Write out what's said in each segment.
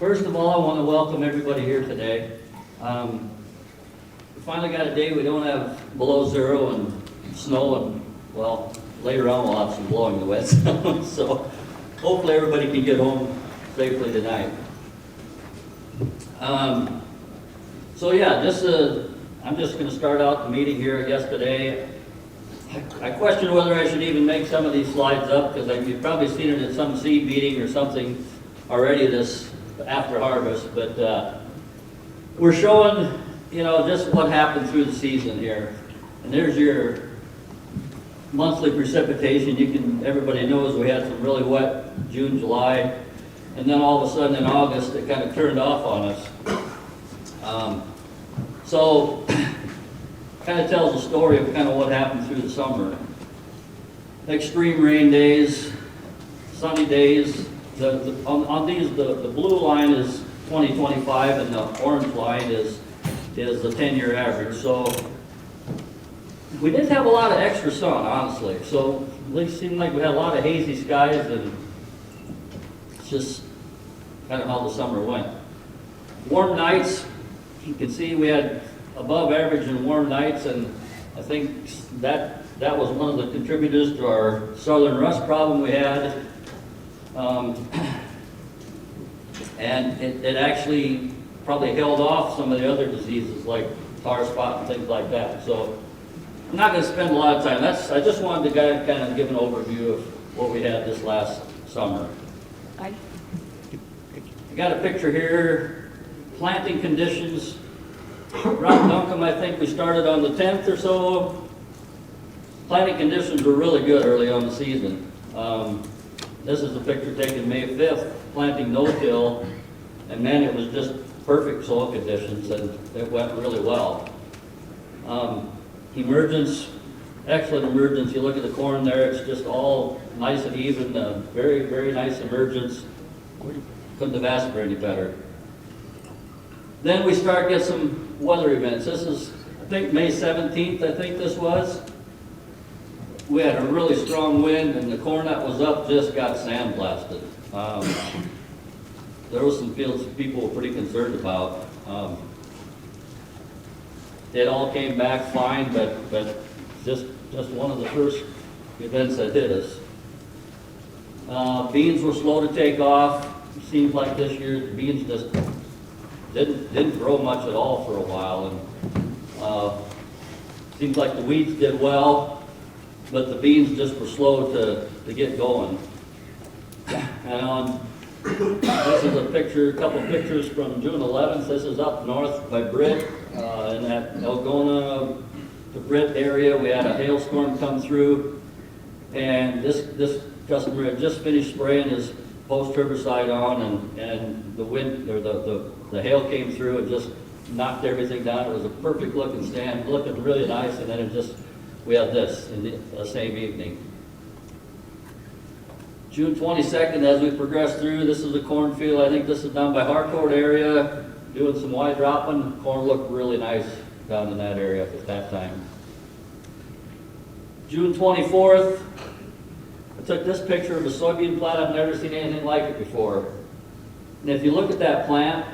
First of all, I want to welcome everybody here today. We finally got a day we don't have below zero and snow, and well, later on we'll have some blowing the wet snow. So hopefully everybody can get home safely tonight. So yeah, I'm just going to start out the meeting here, I guess, today. I question whether I should even make some of these slides up, because you've probably seen it at some seed meeting or something already this after harvest, but we're showing, just what happened through the season here. And there's your monthly precipitation. Everybody knows we had some really wet June, July, and then all of a sudden in August it kind of turned off on us. So kind of tells a story of kind of what happened through the summer. Extreme rain days, sunny days. On these, the blue line is 2025 and the orange line is the 10-year average. So we did have a lot of extra sun, honestly. So at least seemed like we had a lot of hazy skies, and it's just kind of how the summer went. Warm nights, you can see we had above average in warm nights, and I think that was one of the contributors to our southern rust problem we had. And it actually probably held off some of the other diseases like tar spot and things like that. So I'm not going to spend a lot of time. I just wanted to kind of give an overview of what we had this last summer. I got a picture here. Planting conditions. Around Duncombe, I think we started on the 10th or so. Planting conditions were really good early on the season. This is a picture taken May 5th, planting no-till, and then it was just perfect soil conditions, and it went really well. Emergence, excellent emergence. You look at the corn there, it's just all nice and even, very, very nice emergence. Couldn't have asked for any better. Then we start get some weather events. This is, I think, May 17th, I think this was. We had a really strong wind, and the corn that was up just got sandblasted. There were some fields people were pretty concerned about. It all came back fine, but just one of the first events that hit us. Beans were slow to take off. It seems like this year the beans just didn't grow much at all for a while, and seems like the weeds did well. But the beans just were slow to get going. And this is a couple pictures from June 11th. This is up north by Britt, in that Elgona to Britt area. We had a hailstorm come through, and this customer had just finished spraying his post herbicide on, and the wind or the hail came through and just knocked everything down. It was a perfect looking stand, looking really nice, and then we had this in the same evening. June 22nd, as we progressed through, this is a cornfield. I think this is down by Harcourt area, doing some wide dropping. Corn looked really nice down in that area at that time. June 24th, I took this picture of a soybean plant. I've never seen anything like it before. And if you look at that plant,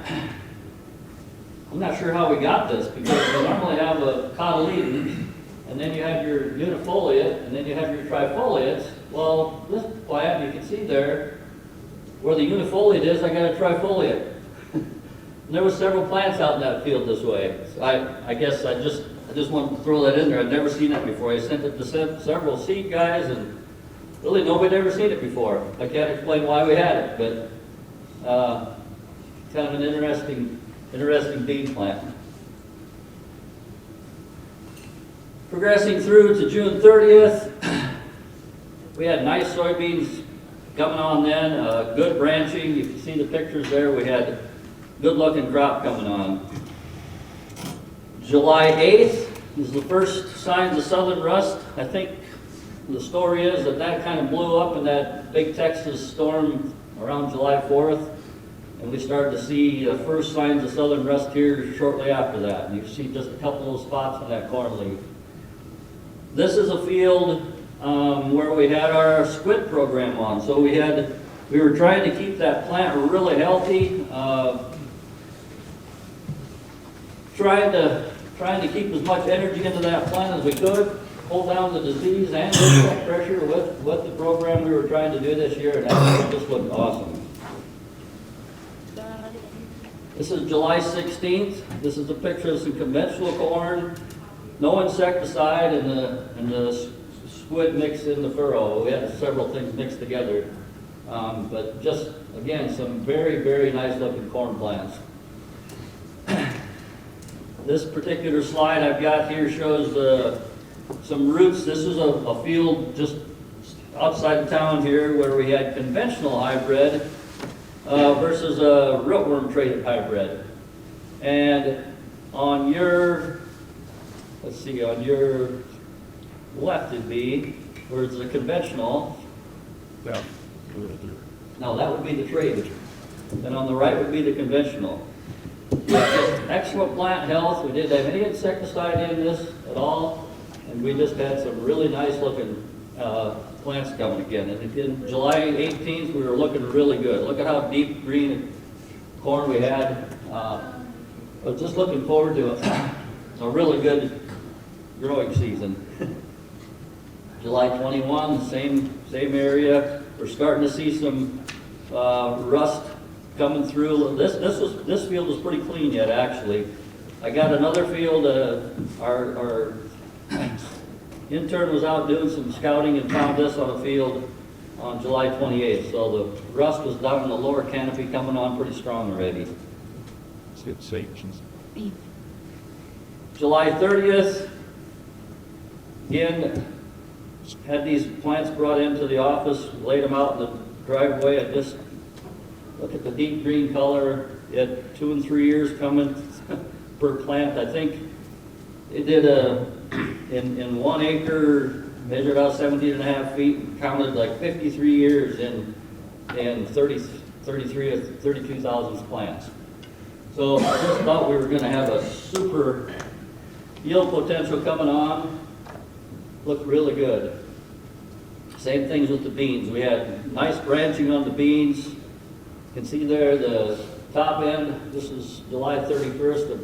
I'm not sure how we got this, because we normally have a cotyledon, and then you have your unifoliate, and then you have your trifoliates. Well, this plant, you can see there, where the unifoliate is, I got a trifoliate. And there were several plants out in that field this way. So I guess I just wanted to throw that in there. I'd never seen that before. I sent it to several seed guys, and really nobody had ever seen it before. I can't explain why we had it, but kind of an interesting bean plant. Progressing through to June 30th, we had nice soybeans coming on then, good branching. You can see the pictures there. We had good looking crop coming on. July 8th is the first signs of southern rust. I think the story is that kind of blew up in that big Texas storm around July 4th. And we started to see first signs of southern rust here shortly after that. And you can see just a couple of little spots on that corn leaf. This is a field where we had our squid program on. So we had We were trying to keep that plant really healthy, trying to keep as much energy into that plant as we could, hold down the disease and insect pressure with the program we were trying to do this year, and that just looked awesome. This is July 16th. This is a picture of some conventional corn, no insecticide, and the squid mix in the furrow. We had several things mixed together. But just, again, some very, very nice looking corn plants. This particular slide I've got here shows some roots. This is a field just outside of town here where we had conventional hybrid versus a rootworm traded hybrid. And on your, let's see, on your left it'd be, where it's the conventional. Yeah. No, that would be the trade. And on the right would be the conventional. Excellent plant health. We didn't have any insecticide in this at all. And we just had some really nice looking plants coming again. And in July 18th, we were looking really good. Look at how deep green corn we had. But just looking forward to a really good growing season. July 21, same area. We're starting to see some rust coming through. This field is pretty clean yet, actually. I got another field. Our intern was out doing some scouting and found this on a field on July 28th. So the rust was down in the lower canopy, coming on pretty strong already. Let's get sections. July 30th, again, had these plants brought into the office, laid them out in the driveway. I just look at the deep green color. You had 2 and 3 years coming per plant. I think it did in 1 acre, measured out 17.5 feet, and counted like 53 years in 33 or 32,000 plants. So I just thought we were going to have a super yield potential coming on. Looked really good. Same things with the beans. We had nice branching on the beans. You can see there the top end. This is July 31st. The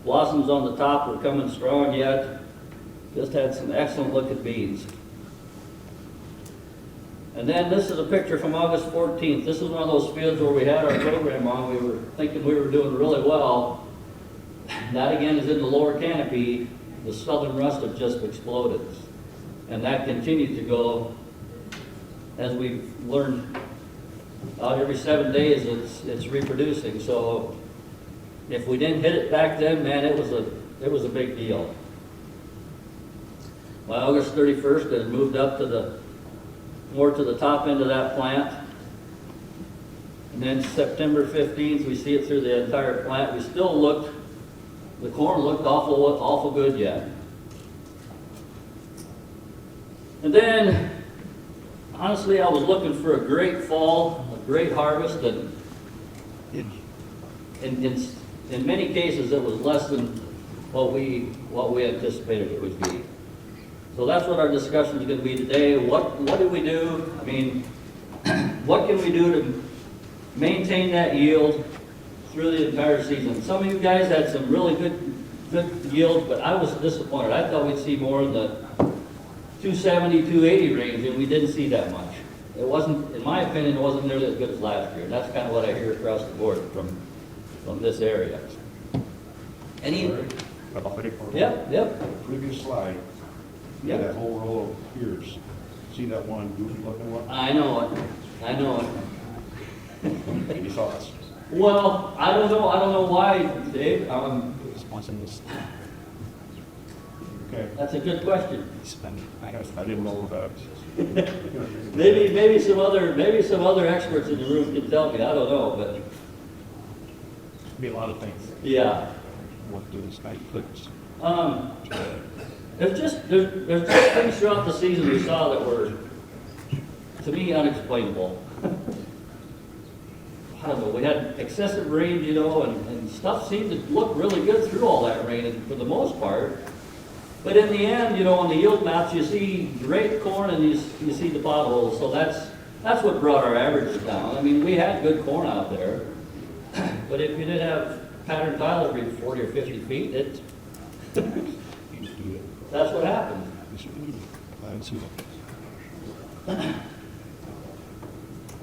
blossoms on the top were coming strong yet. Just had some excellent looking beans. And then this is a picture from August 14th. This is one of those fields where we had our program on. We were thinking we were doing really well. That again is in the lower canopy. The southern rust had just exploded. And that continued to go as we've learned out every 7 days it's reproducing. So if we didn't hit it back then, man, it was a big deal. By August 31st, it had moved up to more to the top end of that plant. And then September 15th, we see it through the entire plant. We still the corn looked awful good yet. And then, honestly, I was looking for a great fall, a great harvest, and in many cases it was less than what we anticipated it would be. So that's what our discussion is going to be today. What do we do? I mean, what can we do to maintain that yield through the entire season? Some of you guys had some really good yields, but I was disappointed. I thought we'd see more in the 270, 280 range, and we didn't see that much. It wasn't, in my opinion, it wasn't nearly as good as last year. And that's kind of what I hear across the board from this area. Any? Yep. Previous slide. Yep. That whole row of ears. See that one goofy looking one? I know it. Any thoughts? Well, I don't know why, Dave. Okay. That's a good question. I didn't know that. maybe some other experts in the room can tell me. I don't know, but Be a lot of things. yeah. What do this guy clicks? There's just things throughout the season we saw that were, to me, unexplainable. I don't know, we had excessive rain, and stuff seemed to look really good through all that rain for the most part. But in the end, on the yield maps, you see great corn and you see the potholes. So that's what brought our averages down. I mean, we had good corn out there, but if you did have pattern tile every 40 or 50 feet, Used to do it. that's what happened. I didn't see that.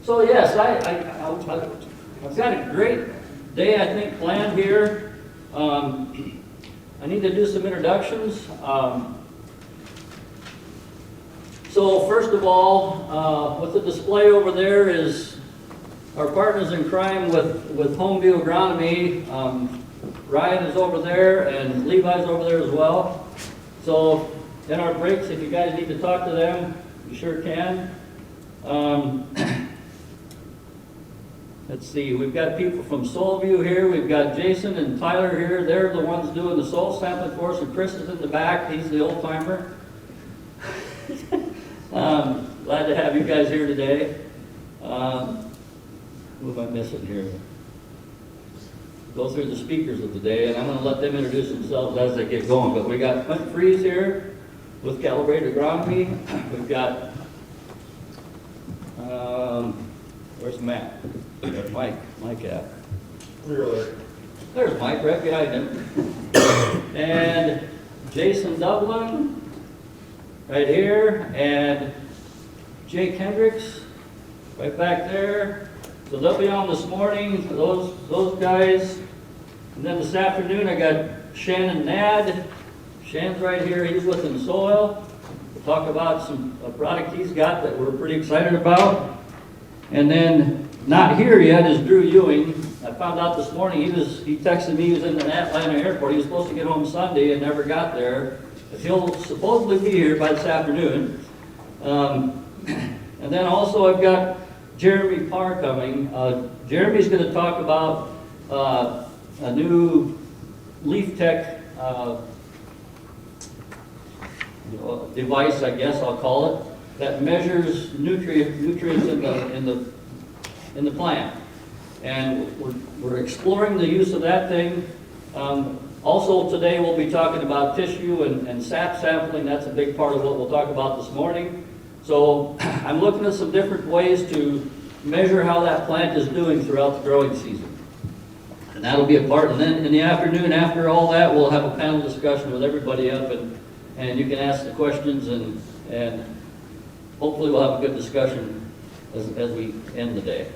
So yes, I've got a great day, I think, planned here. I need to do some introductions. So first of all, with the display over there is our partners in crime with Homeview Agronomy. Ryan is over there and Levi's over there as well. So in our breaks, if you guys need to talk to them, you sure can. Let's see, we've got people from Soulview here. We've got Jason and Tyler here. They're the ones doing the soil sampling for us, and Chris is in the back. He's the old timer. Glad to have you guys here today. Who am I missing here? Go through the speakers of the day, and I'm going to let them introduce themselves as they get going. But we got Clint Freeze here with Calibrated Agronomy. We've got, where's Matt? Mike at? There's Mike right behind him. And Jason Dublin right here, and Jake Hendricks right back there. So they'll be on this morning, those guys. And then this afternoon I got Shannon Nad. Shannon's right here, he's with In Soil. We'll talk about a product he's got that we're pretty excited about. And then not here yet is Drew Ewing. I found out this morning, he texted me, he was in the Atlanta airport. He was supposed to get home Sunday and never got there. But he'll supposedly be here by this afternoon. And then also I've got Jeremy Parr coming. Jeremy's going to talk about a new leaf tech device, I guess I'll call it, that measures nutrients in the plant. And we're exploring the use of that thing. Also today we'll be talking about tissue and sap sampling. That's a big part of what we'll talk about this morning. So I'm looking at some different ways to measure how that plant is doing throughout the growing season. And that'll be a part. And then in the afternoon, after all that, we'll have a panel discussion with everybody up, and you can ask the questions, and hopefully we'll have a good discussion as we end the day.